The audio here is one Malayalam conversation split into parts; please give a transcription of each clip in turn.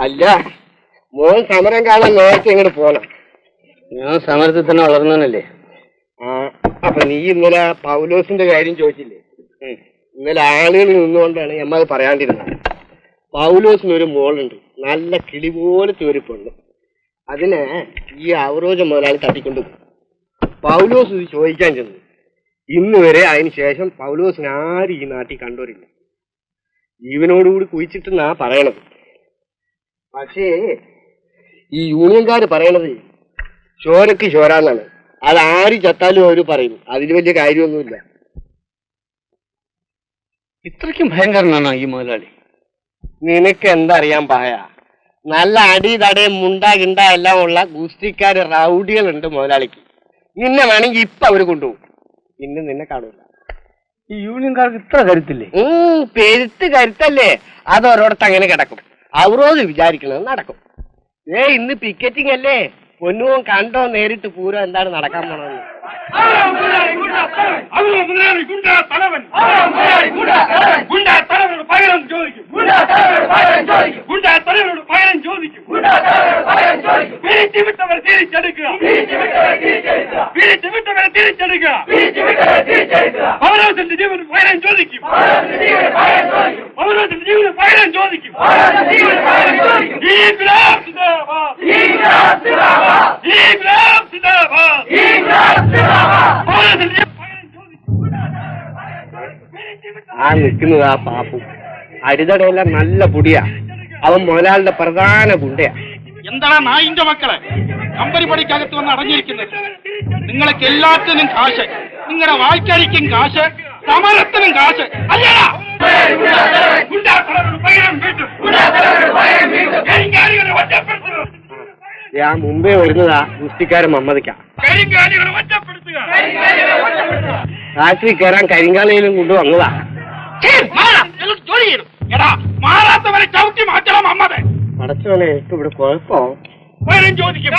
അല്ല, മോൻ സമരം കാണാൻ നേരത്തെ ഇങ്ങോട്ട് പോണം. ഞാൻ സമരത്തിൽ തന്നെ വളർന്നവനല്ലേ. അപ്പൊ നീ ഇന്നലെ പൗലോസിന്റെ കാര്യം ചോദിച്ചില്ലേ? ഇന്നലെ ആളുകളിൽ നിന്നുകൊണ്ടാണ് എമ്മ അത് പറയാണ്ടിരുന്നത്. പൗലോസിനൊരു മോളുണ്ട്, നല്ല കിളി പോലത്തെ ഒരു പെണ്ണ്. അതിനെ ഈ അവറോജ മുതലാളി തട്ടിക്കൊണ്ടുപോയി. പൗലോസ് ഇത് ചോദിക്കാൻ ചെന്നു. ഇന്ന് വരെ അതിന് ശേഷം പൗലോസിന് ആരും ഈ നാട്ടിൽ കണ്ടോരില്ല. ജീവനോടുകൂടി കുഴിച്ചിട്ടെന്നാ പറയണത്. പക്ഷേ ഈ യൂണിയൻകാര് പറയണത് ചോരക്ക് ചോരാന്നാണ്. അതാര് ചത്താലും അവര് പറയും, അതിൽ വലിയ കാര്യമൊന്നുമില്ല. ഇത്രയ്ക്കും ഭയങ്കരനാണോ ഈ മുതലാളി? നിനക്ക് എന്താ അറിയാൻ പായ? നല്ല അടി തടയും മുണ്ട കിണ്ട എല്ലാം ഉള്ള ഗുസ്തിക്കാര് റൗഡികളുണ്ട് മുതലാളിക്ക്. നിന്നെ വേണമെങ്കിൽ ഇപ്പൊ അവര് കൊണ്ടുപോകും, പിന്നെ നിന്നെ കാണൂല. ഈ യൂണിയൻകാർക്ക് ഇത്ര കരുത്തില്ലേ? പെരുത്ത് കരുത്തല്ലേ, അത് ഓരോടത്ത് അങ്ങനെ കിടക്കും. അവരോട് വിചാരിക്കണത് നടക്കും. ഇന്ന് പിക്കറ്റിംഗ് അല്ലേ, പൊന്നുവും കണ്ടോ നേരിട്ട് പൂരം എന്താണ് നടക്കാൻ പോണെന്ന്. ആ നിൽക്കുന്നത് ആ പാപ്പു. അടിതടയെല്ലാം നല്ല പൊടിയാ. അവൻ മുതലാളിയുടെ പ്രധാന ഗുണ്ടയാ. എന്താണ് നായിന്റെ മക്കളെ കമ്പനി പണിക്കകത്ത് വന്ന് അടഞ്ഞിരിക്കുന്നത്? നിങ്ങൾക്ക് എല്ലാത്തിനും കാശ്, നിങ്ങളുടെ വായ്ക്കടിക്കും കാശ്, സമരത്തിനും കാശ്. ഞാൻ മുമ്പേ വരുന്നതാ ഗുസ്തിക്കാരൻ മമ്മദിക്കാം. രാത്രി കയറാൻ കരിങ്കാലയിലും കൊണ്ടുവന്നതാ. മാറാത്തവരെ ചവിട്ടി മാറ്റണം അമ്മതെ. അടച്ചോനെ, എനിക്ക് ഇവിടെ കുഴപ്പം. ചോദിക്കും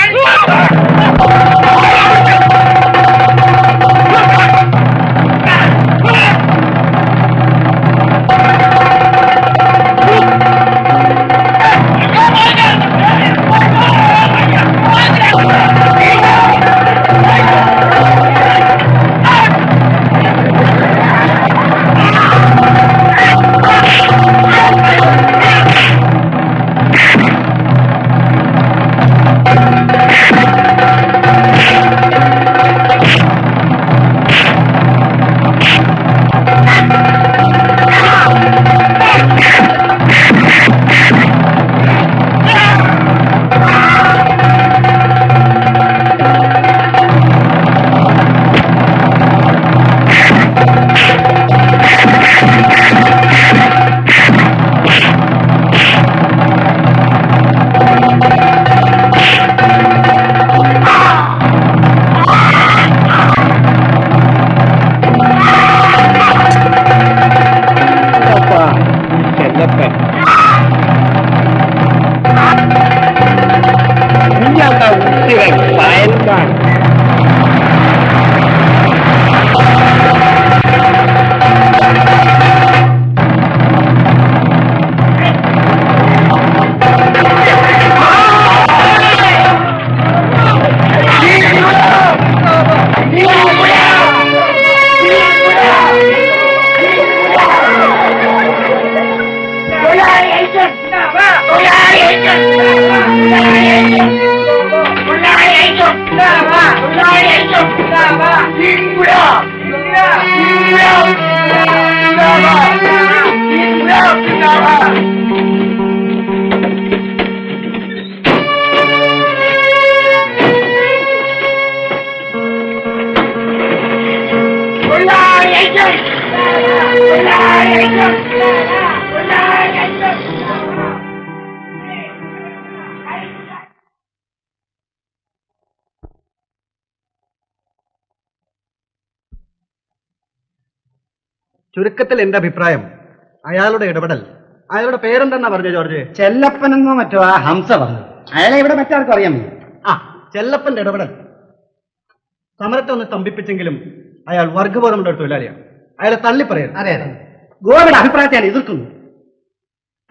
ചുരുക്കത്തിൽ എന്റെ അഭിപ്രായം, അയാളുടെ ഇടപെടൽ, അയാളുടെ പേരെന്തെന്നാ പറഞ്ഞു ജോർജ്? ചെല്ലപ്പനെന്നോ മറ്റോ ആ ഹംസ പറഞ്ഞു. അയാളെ ഇവിടെ മറ്റാർക്കും അറിയാം. ചെല്ലപ്പന്റെ ഇടപെടൽ സമരത്തെ ഒന്ന് സ്തംഭിപ്പിച്ചെങ്കിലും അയാൾ വർഗബോധമുള്ള ഒരു തൊഴിലാളിയാണ്. അയാളെ തള്ളി പറയരുത്. അതെ അതെ, ഗോവയുടെ അഭിപ്രായത്തെ ഞാൻ എതിർക്കുന്നു.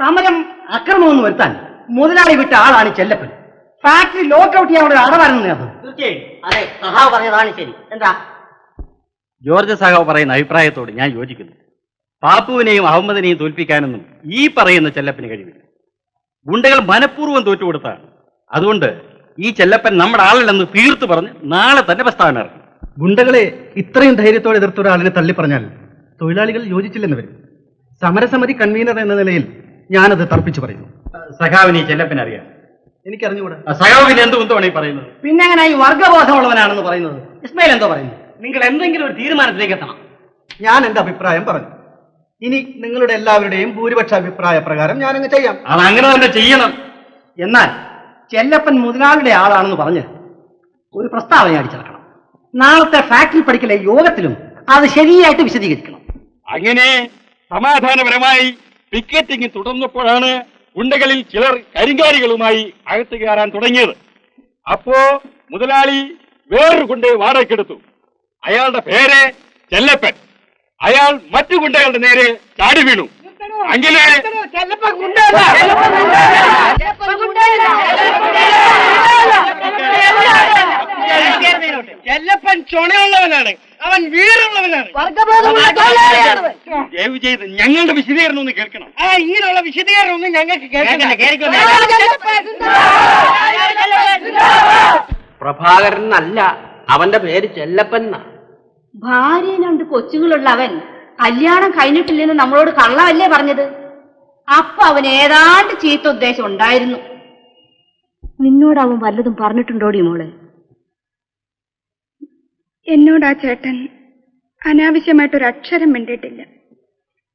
സമരം അക്രമമൊന്നും വരുത്താൻ മുതലാളി വിട്ട ആളാണ് ചെല്ലപ്പൻ. ഫാക്ടറി ലോക്കൌട്ട് ചെയ്യാനുള്ള ഒരു അടവാണെന്ന് നേർന്നത്. തീർച്ചയായും അതെ, സഹാവ് പറഞ്ഞതാണ് ശരി. എന്താ ജോർജ് സഹാവ് പറയുന്ന അഭിപ്രായത്തോട് ഞാൻ യോജിക്കുന്നു. പാപ്പുവിനെയും അഹമ്മദിനെയും തോൽപ്പിക്കാനൊന്നും ഈ പറയുന്ന ചെല്ലപ്പന് കഴിവില്ല. ഗുണ്ടകൾ മനഃപൂർവ്വം തോറ്റുകൊടുത്താണ്. അതുകൊണ്ട് ഈ ചെല്ലപ്പൻ നമ്മുടെ ആളല്ലെന്ന് തീർത്തു പറഞ്ഞ് നാളെ തന്നെ പ്രസ്താവന ഇറങ്ങും. ഗുണ്ടകളെ ഇത്രയും ധൈര്യത്തോടെ എതിർത്ത ഒരാളിനെ തള്ളിപ്പറഞ്ഞാൽ തൊഴിലാളികൾ യോജിച്ചില്ലെന്ന് വരും. സമരസമിതി കൺവീനർ എന്ന നിലയിൽ ഞാനത് തർപ്പിച്ചു പറയുന്നു. സഖാവിന് ഈ ചെല്ലപ്പൻ അറിയാം. എനിക്കറിഞ്ഞുകൂടാ. സഖാവിന് എന്ത് കുന്തമാണ് ഈ പറയുന്നത്? പിന്നെ അങ്ങനെ ഈ വർഗബോധമുള്ളവനാണെന്ന് പറയുന്നത്. ഇസ്മായിൽ എന്തോ പറയുന്നു? നിങ്ങൾ എന്തെങ്കിലും ഒരു തീരുമാനത്തിലേക്ക് എത്തണം. ഞാൻ എന്റെ അഭിപ്രായം പറഞ്ഞു. ഇനി നിങ്ങളുടെ എല്ലാവരുടെയും ഭൂരിപക്ഷ അഭിപ്രായ പ്രകാരം ഞാനങ്ങ് ചെയ്യാം. അത് അങ്ങനെ തന്നെ ചെയ്യണം. എന്നാൽ ചെല്ലപ്പൻ മുതലാളിയുടെ ആളാണെന്ന് പറഞ്ഞ് ഒരു പ്രസ്താവന അടിച്ചിറക്കണം. നാളത്തെ ഫാക്ടറി പഠിക്കലെ യോഗത്തിലും അത് ശരിയായിട്ട് വിശദീകരിക്കണം. അങ്ങനെ സമാധാനപരമായി പിക്കറ്റിംഗ് തുടർന്നപ്പോഴാണ് ഗുണ്ടകളിൽ ചിലർ കരിങ്കാരികളുമായി അകത്ത് കയറാൻ തുടങ്ങിയത്. അപ്പോ മുതലാളി വേറൊരു ഗുണ്ടയെ വാടകയ്ക്കെടുത്തു. അയാളുടെ പേര് ചെല്ലപ്പൻ. അയാൾ മറ്റു ഗുണ്ടകളുടെ നേരെ ചാടി വീണു. അങ്ങനെ ചെല്ലപ്പൻ ചുണയുള്ളവനാണ്, അവൻ വീറുള്ളവനാണ്. ദയവ് ചെയ്ത് ഞങ്ങളുടെ വിശദീകരണം ഒന്ന് കേൾക്കണം. ഇങ്ങനെയുള്ള വിശദീകരണം ഒന്നും ഞങ്ങൾക്ക് കേൾക്കണം. പ്രഭാകരൻ അല്ല, അവന്റെ പേര് ചെല്ലപ്പൻ. ഭാര്യയും രണ്ട് കൊച്ചുങ്ങളുള്ള അവൻ കല്യാണം കഴിഞ്ഞിട്ടില്ലെന്ന് നമ്മളോട് കള്ളമല്ലേ പറഞ്ഞത്? അപ്പൊ അവൻ ഏതാണ്ട് ചീത്ത ഉദ്ദേശം ഉണ്ടായിരുന്നു. നിന്നോട് അവൻ വല്ലതും പറഞ്ഞിട്ടുണ്ടോടി മോളെ? എന്നോട് ആ ചേട്ടൻ അനാവശ്യമായിട്ടൊരക്ഷരം മിണ്ടിയിട്ടില്ല.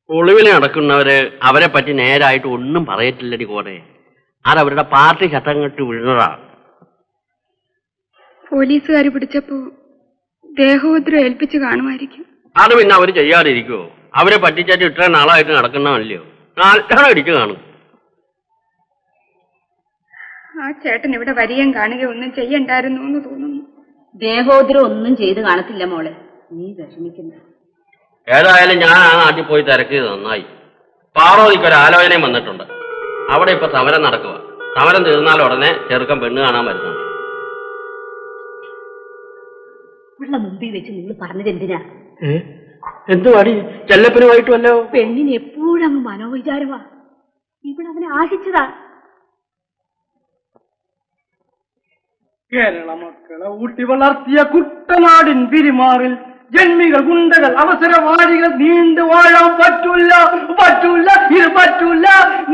ഒളിവിൽ നടക്കുന്നവര് അവരെ പറ്റി നേരായിട്ട് ഒന്നും പറയത്തില്ലടി കോടെ. അതവരുടെ പാർട്ടി ചട്ടം കെട്ടി വിഴുന്നതാ. പോലീസുകാർ പിടിച്ചപ്പോ ദേഹോദ്രം ഏൽപ്പിച്ച് കാണുമായിരിക്കും. അത് പിന്നെ അവര് ചെയ്യാതിരിക്കുവോ? അവരെ പറ്റിച്ചായിട്ട് ഇത്ര നാളായിട്ട് നടക്കുന്നവല്ലയോ? നാളെ ഇടിച്ചു കാണും. ആ ചേട്ടൻ ഇവിടെ വരികയും കാണുകയും ഒന്നും ചെയ്യണ്ടായിരുന്നു എന്ന് തോന്നുന്നു. ദേഹോദ്രം ഒന്നും ചെയ്ത് കാണത്തില്ല മോളെ, നീ വിഷമിക്കണ്ട. ഏതായാലും ഞാൻ ആ നാട്ടിൽ പോയി തിരക്കിയത് നന്നായി. പാറോദിക്കൊരു ആലോചനയും വന്നിട്ടുണ്ട്. അവിടെ ഇപ്പൊ സമരം നടക്കുക. സമരം തീർന്നാൽ ഉടനെ ചെറുക്കൻ പെണ്ണ് കാണാൻ വരുന്നുണ്ട്. ഇവിടെ മുമ്പിൽ വെച്ച് നിങ്ങൾ പറഞ്ഞത് എന്തിനാ? എന്തുവാടി? ചെല്ലപ്പനുമായിട്ടുമല്ലോ. പെണ്ണിന് എപ്പോഴും അങ്ങ് മനോവിചാരമാ. ഇവിടെ അവനെ ആശിച്ചതാ. കേരള മക്കളെ ഊട്ടി വളർത്തിയ കുട്ടനാടിൻ പിരിമാറിൽ ജന്മികൾ ഗുണ്ടകൾ അവസരവാദികൾ നീണ്ടു വാഴാൻ പറ്റൂല, പറ്റൂല, ഇത് പറ്റൂല,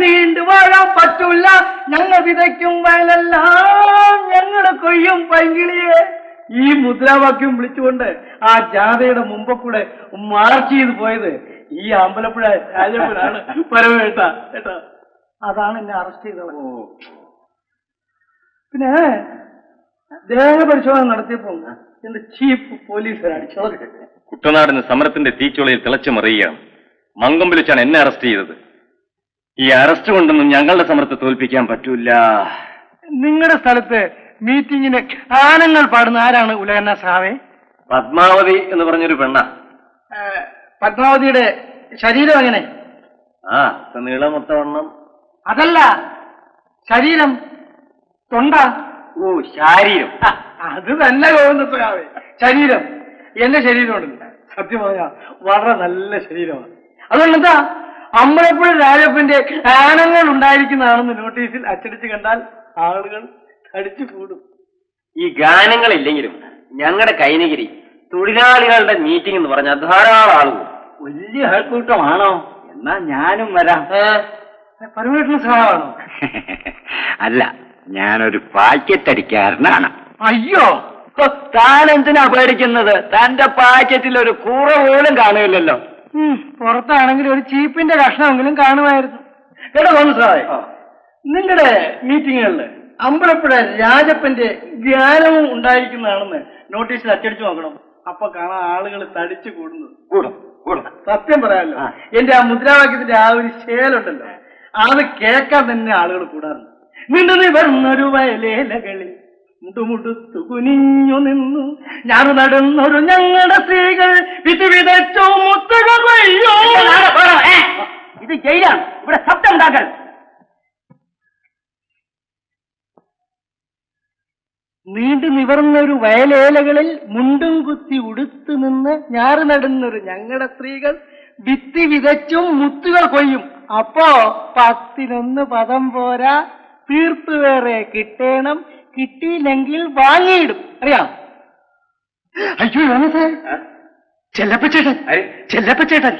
നീണ്ടു വാഴാൻ പറ്റൂല. ഞങ്ങൾ വിതയ്ക്കും വയലെല്ലാം ഞങ്ങളെ കൊയ്യും പൈങ്കിളിയെ. ഈ മുദ്രാവാക്യം വിളിച്ചുകൊണ്ട് ആ ജാഥയുടെ മുമ്പ് കൂടെ മാർച്ച് ചെയ്ത് പോയത് ഈ അമ്പലപ്പുഴ രാജപ്പനാണ്. പരമേട്ട കേട്ടോ, അതാണ് എന്നെ അറസ്റ്റ് ചെയ്തത്. പിന്നെ ദേഹപരിശോധന നടത്തിയപ്പോ എന്റെ ചീഫ് പോലീസുകാരാണ് ചോദിച്ചത്. കുട്ടനാടിന് സമരത്തിന്റെ തീച്ചുളയിൽ തിളച്ചു മറിയുകയാണ്. മങ്കൊമ്പിലിച്ചാണ് എന്നെ അറസ്റ്റ് ചെയ്തത്. ഈ അറസ്റ്റ് കൊണ്ടൊന്നും ഞങ്ങളുടെ സമരത്തെ തോൽപ്പിക്കാൻ പറ്റൂല. നിങ്ങളുടെ സ്ഥലത്ത് മീറ്റിങ്ങിന് ഗാനങ്ങൾ പാടുന്ന ആരാണ് ഉലകന്ന സാവേ? പത്മാവതി എന്ന് പറഞ്ഞൊരു പെണ്ണ. പത്മാവതിയുടെ ശരീരം എങ്ങനെ? നീളമൊത്തവണ്ണം. അതല്ല, ശരീരം, തൊണ്ട. ഓ, ശാരീരം. അത് തന്നെ ഗോവിന്ദസ്വാമി. ശരീരം എന്റെ ശരീരമുണ്ട്. സത്യം പറഞ്ഞ വളരെ നല്ല ശരീരമാണ്. അതുകൊണ്ടെന്താ, അമ്പലപ്പുഴ രാജപ്പന്റെ ഗാനങ്ങൾ ഉണ്ടായിരിക്കുന്നതാണെന്ന് നോട്ടീസിൽ അച്ചടിച്ച് കണ്ടാൽ ആളുകൾ അടിച്ചു കൂടും. ഈ ഗാനങ്ങളില്ലെങ്കിലും ഞങ്ങളുടെ കൈനഗിരി തൊഴിലാളികളുടെ മീറ്റിംഗ് എന്ന് പറഞ്ഞാൽ ധാരാളം ആളുകൾ. വലിയ ആൾക്കൂട്ടമാണോ? എന്നാ ഞാനും വരാം. പരമേട്ടന് സഹായമാണോ? അല്ല, ഞാനൊരു പാക്കറ്റടിക്കാരനാണ്. അയ്യോ, താൻ എന്തിനാ പേടിക്കുന്നത്? തന്റെ പാക്കറ്റിൽ ഒരു കൂറ പോലും കാണുകയില്ലല്ലോ. പുറത്താണെങ്കിൽ ഒരു ചീപ്പിന്റെ കഷ്ണമെങ്കിലും കാണുമായിരുന്നു. കേട്ടോ തോന്നുന്നു, നിങ്ങളുടെ മീറ്റിങ്ങുകളിൽ അമ്പലപ്പുഴ രാജപ്പന്റെ ജ്ഞാനവും ഉണ്ടായിരിക്കുന്നതാണെന്ന് നോട്ടീസിൽ അച്ചടിച്ചു നോക്കണം. അപ്പൊ കാണാൻ ആളുകൾ തടിച്ചു കൂടുന്നത്. സത്യം പറയാമല്ലോ, എന്റെ ആ മുദ്രാവാക്യത്തിന്റെ ആ ഒരു ശേലുണ്ടല്ലോ, അത് കേൾക്കാൻ തന്നെ ആളുകൾ കൂടാറുണ്ട്. നിന്നു നിവർന്നൊരു വയലേലകളിൽ മുട്ടുമുട്ടുത്തു കുനിഞ്ഞു നിന്നു ഞാൻ നടന്നൊരു ഞങ്ങളുടെ സ്ത്രീകൾ വിധി വിതച്ചോ മുത്തുകൾ. ഇത് ജയിലാണ്, ഇവിടെ ശബ്ദം ഉണ്ടാക്കൽ. നീണ്ടു നിവർന്നൊരു വയലേലകളിൽ മുണ്ടും കുത്തി ഉടുത്തു നിന്ന് ഞാറ് നടുന്നൊരു ഞങ്ങളുടെ സ്ത്രീകൾ ഭിത്തി വിതച്ചും മുത്തുകൾ കൊയ്യും. അപ്പോ 10-1 പദം പോരാ, തീർത്തു വേറെ കിട്ടേണം, കിട്ടിയില്ലെങ്കിൽ വാങ്ങിയിടും. അറിയാം? അയ്യോ യോനസേ, ചെല്ലപ്പച്ചേട്ടൻ, ചെല്ലപ്പച്ചേട്ടൻ.